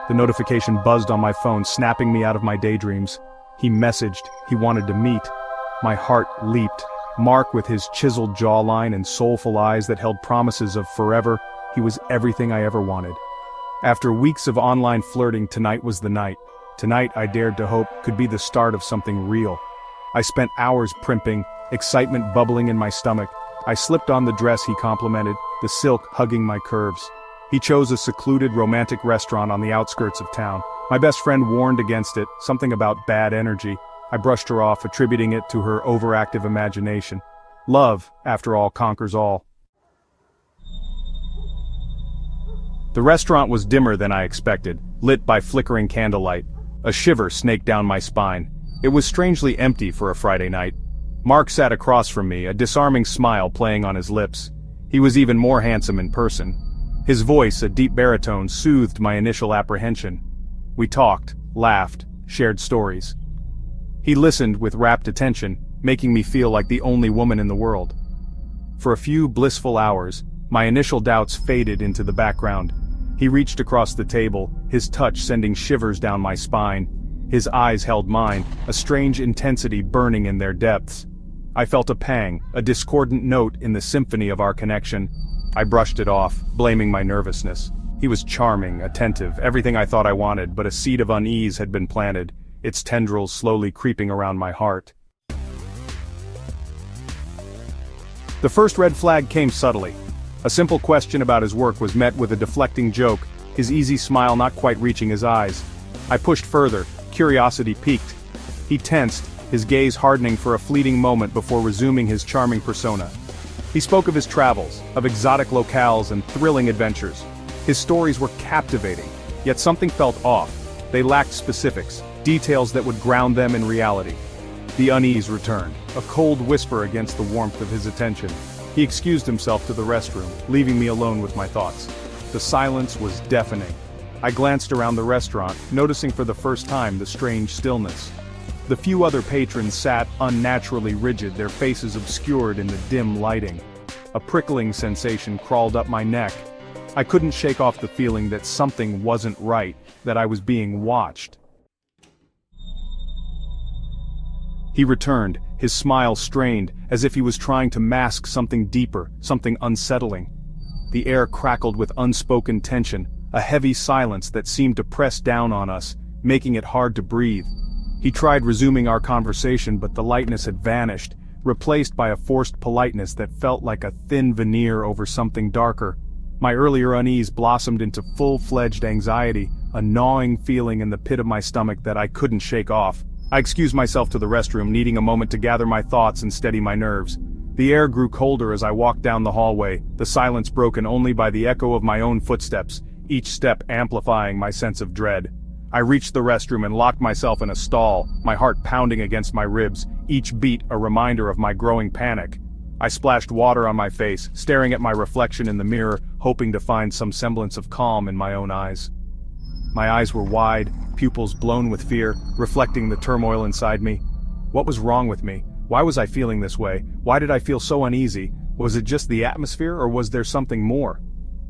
The notification buzzed on my phone, snapping me out of my daydreams. He messaged. He wanted to meet. My heart leaped. Mark, with his chiseled jawline and soulful eyes that held promises of forever, he was everything I ever wanted. After weeks of online flirting, tonight was the night. Tonight, I dared to hope, could be the start of something real. I spent hours primping, excitement bubbling in my stomach. I slipped on the dress he complimented, the silk hugging my curves. He chose a secluded romantic restaurant on the outskirts of town. My best friend warned against it, something about bad energy. I brushed her off, attributing it to her overactive imagination. Love, after all, conquers all. The restaurant was dimmer than I expected, lit by flickering candlelight. A shiver snaked down my spine. It was strangely empty for a Friday night. Mark sat across from me, a disarming smile playing on his lips. He was even more handsome in person. His voice, a deep baritone, soothed my initial apprehension. We talked, laughed, shared stories. He listened with rapt attention, making me feel like the only woman in the world. For a few blissful hours, my initial doubts faded into the background. He reached across the table, his touch sending shivers down my spine. His eyes held mine, a strange intensity burning in their depths. I felt a pang, a discordant note in the symphony of our connection. I brushed it off, blaming my nervousness. He was charming, attentive, everything I thought I wanted, but a seed of unease had been planted, its tendrils slowly creeping around my heart. The first red flag came subtly. A simple question about his work was met with a deflecting joke, his easy smile not quite reaching his eyes. I pushed further, curiosity piqued. He tensed, his gaze hardening for a fleeting moment before resuming his charming persona. He spoke of his travels, of exotic locales and thrilling adventures. His stories were captivating, yet something felt off. They lacked specifics, details that would ground them in reality. The unease returned, a cold whisper against the warmth of his attention. He excused himself to the restroom, leaving me alone with my thoughts. The silence was deafening. I glanced around the restaurant, noticing for the first time the strange stillness. The few other patrons sat unnaturally rigid, their faces obscured in the dim lighting. A prickling sensation crawled up my neck. I couldn't shake off the feeling that something wasn't right, that I was being watched. He returned, his smile strained, as if he was trying to mask something deeper, something unsettling. The air crackled with unspoken tension, a heavy silence that seemed to press down on us, making it hard to breathe. He tried resuming our conversation, but the lightness had vanished, replaced by a forced politeness that felt like a thin veneer over something darker. My earlier unease blossomed into full-fledged anxiety, a gnawing feeling in the pit of my stomach that I couldn't shake off. I excused myself to the restroom, needing a moment to gather my thoughts and steady my nerves. The air grew colder as I walked down the hallway, the silence broken only by the echo of my own footsteps, each step amplifying my sense of dread. I reached the restroom and locked myself in a stall, my heart pounding against my ribs, each beat a reminder of my growing panic. I splashed water on my face, staring at my reflection in the mirror, hoping to find some semblance of calm in my own eyes. My eyes were wide, pupils blown with fear, reflecting the turmoil inside me. What was wrong with me? Why was I feeling this way? Why did I feel so uneasy? Was it just the atmosphere, or was there something more?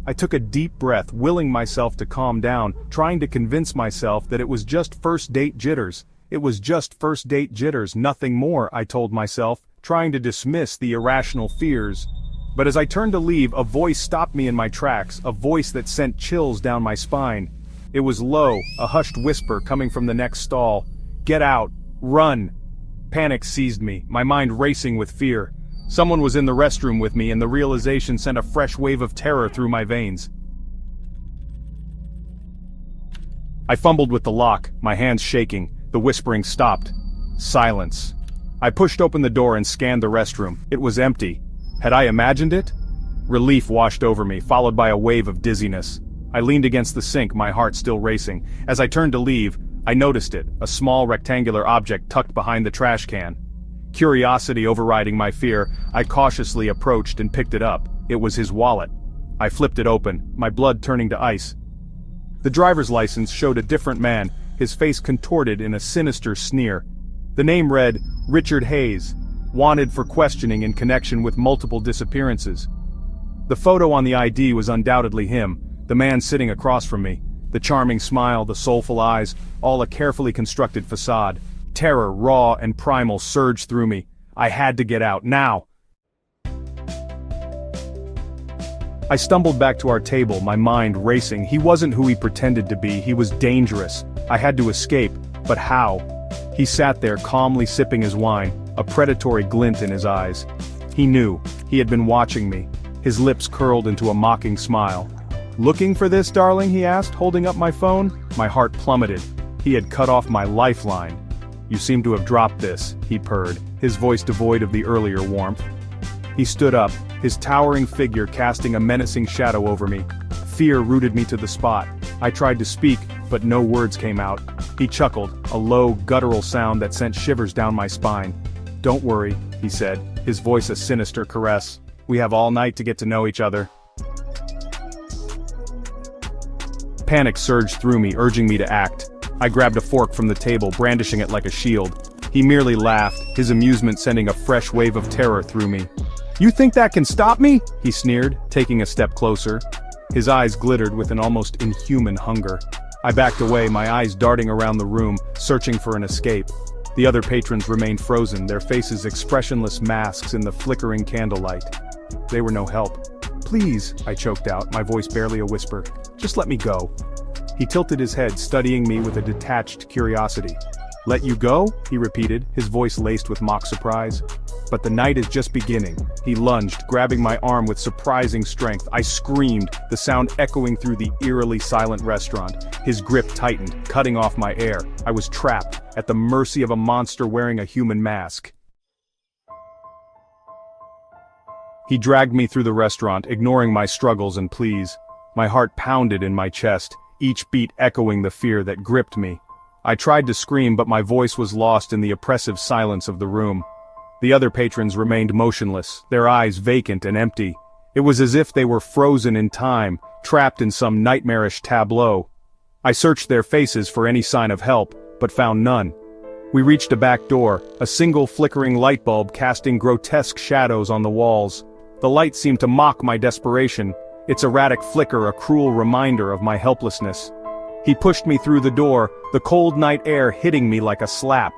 I took a deep breath, willing myself to calm down, trying to convince myself that it was just first date jitters. It was just first date jitters, nothing more, I told myself, trying to dismiss the irrational fears. But as I turned to leave, a voice stopped me in my tracks, a voice that sent chills down my spine. It was low, a hushed whisper coming from the next stall. "Get out! Run!" Panic seized me, my mind racing with fear. Someone was in the restroom with me, and the realization sent a fresh wave of terror through my veins. I fumbled with the lock, my hands shaking. The whispering stopped. Silence. I pushed open the door and scanned the restroom. It was empty. Had I imagined it? Relief washed over me, followed by a wave of dizziness. I leaned against the sink, my heart still racing. As I turned to leave, I noticed it, a small rectangular object tucked behind the trash can. Curiosity overriding my fear, I cautiously approached and picked it up. It was his wallet. I flipped it open, my blood turning to ice. The driver's license showed a different man, his face contorted in a sinister sneer. The name read, Richard Hayes, wanted for questioning in connection with multiple disappearances. The photo on the ID was undoubtedly him, the man sitting across from me. The charming smile, the soulful eyes, all a carefully constructed facade. Terror, raw and primal, surged through me. I had to get out, now! I stumbled back to our table, my mind racing. He wasn't who he pretended to be, he was dangerous. I had to escape, but how? He sat there calmly sipping his wine, a predatory glint in his eyes. He knew. He had been watching me. His lips curled into a mocking smile. "Looking for this, darling?" he asked, holding up my phone. My heart plummeted. He had cut off my lifeline. "You seem to have dropped this," he purred, his voice devoid of the earlier warmth. He stood up, his towering figure casting a menacing shadow over me. Fear rooted me to the spot. I tried to speak, but no words came out. He chuckled, a low, guttural sound that sent shivers down my spine. "Don't worry," he said, his voice a sinister caress. "We have all night to get to know each other." Panic surged through me, urging me to act. I grabbed a fork from the table, brandishing it like a shield. He merely laughed, his amusement sending a fresh wave of terror through me. "You think that can stop me?" he sneered, taking a step closer. His eyes glittered with an almost inhuman hunger. I backed away, my eyes darting around the room, searching for an escape. The other patrons remained frozen, their faces expressionless masks in the flickering candlelight. They were no help. "Please," I choked out, my voice barely a whisper. "Just let me go." He tilted his head, studying me with a detached curiosity. "Let you go?" he repeated, his voice laced with mock surprise. "But the night is just beginning." He lunged, grabbing my arm with surprising strength. I screamed, the sound echoing through the eerily silent restaurant. His grip tightened, cutting off my air. I was trapped, at the mercy of a monster wearing a human mask. He dragged me through the restaurant, ignoring my struggles and pleas. My heart pounded in my chest, each beat echoing the fear that gripped me. I tried to scream, but my voice was lost in the oppressive silence of the room. The other patrons remained motionless, their eyes vacant and empty. It was as if they were frozen in time, trapped in some nightmarish tableau. I searched their faces for any sign of help, but found none. We reached a back door, a single flickering light bulb casting grotesque shadows on the walls. The light seemed to mock my desperation, its erratic flicker a cruel reminder of my helplessness. He pushed me through the door, the cold night air hitting me like a slap.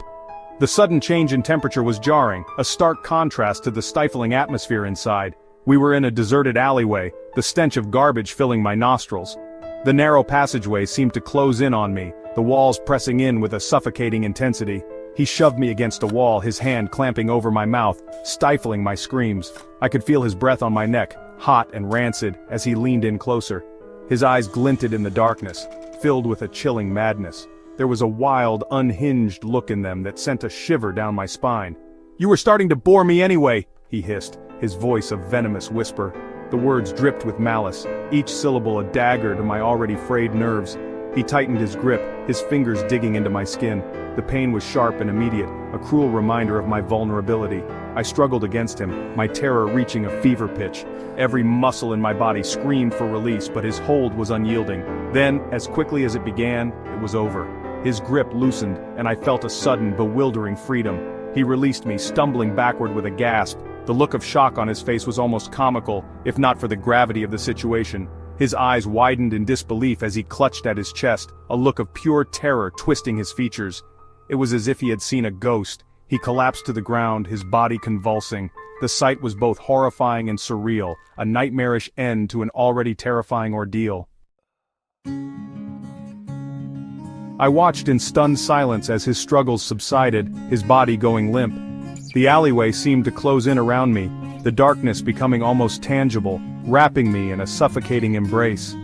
The sudden change in temperature was jarring, a stark contrast to the stifling atmosphere inside. We were in a deserted alleyway, the stench of garbage filling my nostrils. The narrow passageway seemed to close in on me, the walls pressing in with a suffocating intensity. He shoved me against a wall, his hand clamping over my mouth, stifling my screams. I could feel his breath on my neck, hot and rancid, as he leaned in closer. His eyes glinted in the darkness, filled with a chilling madness. There was a wild, unhinged look in them that sent a shiver down my spine. "You were starting to bore me anyway," he hissed, his voice a venomous whisper. The words dripped with malice, each syllable a dagger to my already frayed nerves. He tightened his grip, his fingers digging into my skin. The pain was sharp and immediate, a cruel reminder of my vulnerability. I struggled against him, my terror reaching a fever pitch. Every muscle in my body screamed for release, but his hold was unyielding. Then, as quickly as it began, it was over. His grip loosened, and I felt a sudden, bewildering freedom. He released me, stumbling backward with a gasp. The look of shock on his face was almost comical, if not for the gravity of the situation. His eyes widened in disbelief as he clutched at his chest, a look of pure terror twisting his features. It was as if he had seen a ghost. He collapsed to the ground, his body convulsing. The sight was both horrifying and surreal, a nightmarish end to an already terrifying ordeal. I watched in stunned silence as his struggles subsided, his body going limp. The alleyway seemed to close in around me, the darkness becoming almost tangible, wrapping me in a suffocating embrace.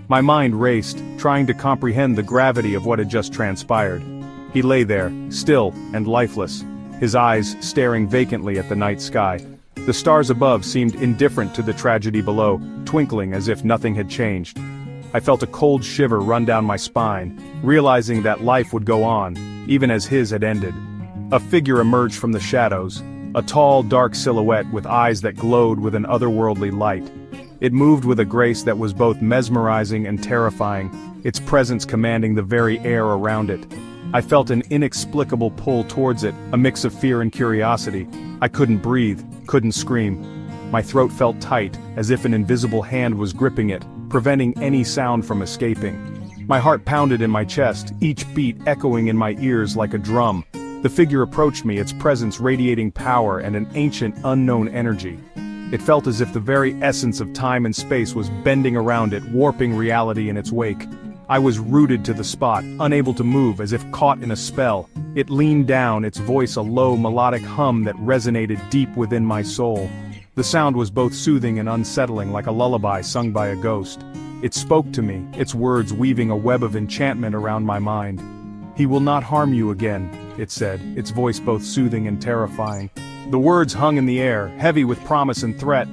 My mind raced, trying to comprehend the gravity of what had just transpired. He lay there, still and lifeless, his eyes staring vacantly at the night sky. The stars above seemed indifferent to the tragedy below, twinkling as if nothing had changed. I felt a cold shiver run down my spine, realizing that life would go on, even as his had ended. A figure emerged from the shadows, a tall, dark silhouette with eyes that glowed with an otherworldly light. It moved with a grace that was both mesmerizing and terrifying, its presence commanding the very air around it. I felt an inexplicable pull towards it, a mix of fear and curiosity. I couldn't breathe, couldn't scream. My throat felt tight, as if an invisible hand was gripping it, preventing any sound from escaping. My heart pounded in my chest, each beat echoing in my ears like a drum. The figure approached me, its presence radiating power and an ancient, unknown energy. It felt as if the very essence of time and space was bending around it, warping reality in its wake. I was rooted to the spot, unable to move, as if caught in a spell. It leaned down, its voice a low, melodic hum that resonated deep within my soul. The sound was both soothing and unsettling, like a lullaby sung by a ghost. It spoke to me, its words weaving a web of enchantment around my mind. "He will not harm you again," it said, its voice both soothing and terrifying. The words hung in the air, heavy with promise and threat.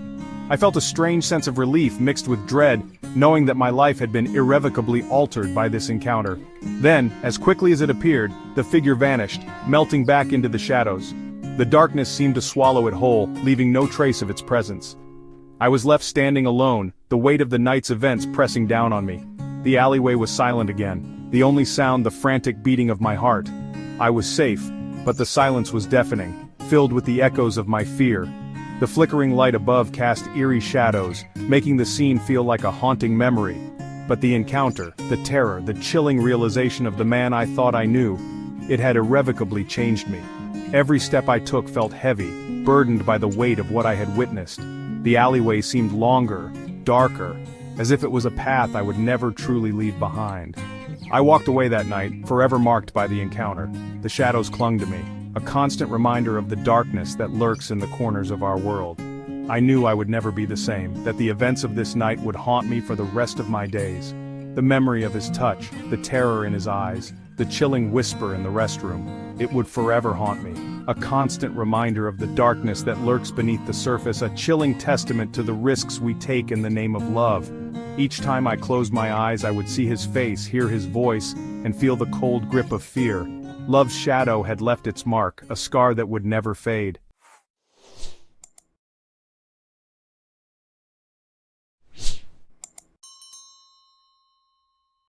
I felt a strange sense of relief mixed with dread, knowing that my life had been irrevocably altered by this encounter. Then, as quickly as it appeared, the figure vanished, melting back into the shadows. The darkness seemed to swallow it whole, leaving no trace of its presence. I was left standing alone, the weight of the night's events pressing down on me. The alleyway was silent again, the only sound the frantic beating of my heart. I was safe, but the silence was deafening, filled with the echoes of my fear. The flickering light above cast eerie shadows, making the scene feel like a haunting memory. But the encounter, the terror, the chilling realization of the man I thought I knew, it had irrevocably changed me. Every step I took felt heavy, burdened by the weight of what I had witnessed. The alleyway seemed longer, darker, as if it was a path I would never truly leave behind. I walked away that night, forever marked by the encounter. The shadows clung to me, a constant reminder of the darkness that lurks in the corners of our world. I knew I would never be the same, that the events of this night would haunt me for the rest of my days. The memory of his touch, the terror in his eyes, the chilling whisper in the restroom, it would forever haunt me. A constant reminder of the darkness that lurks beneath the surface, a chilling testament to the risks we take in the name of love. Each time I closed my eyes, I would see his face, hear his voice, and feel the cold grip of fear. Love's shadow had left its mark, a scar that would never fade.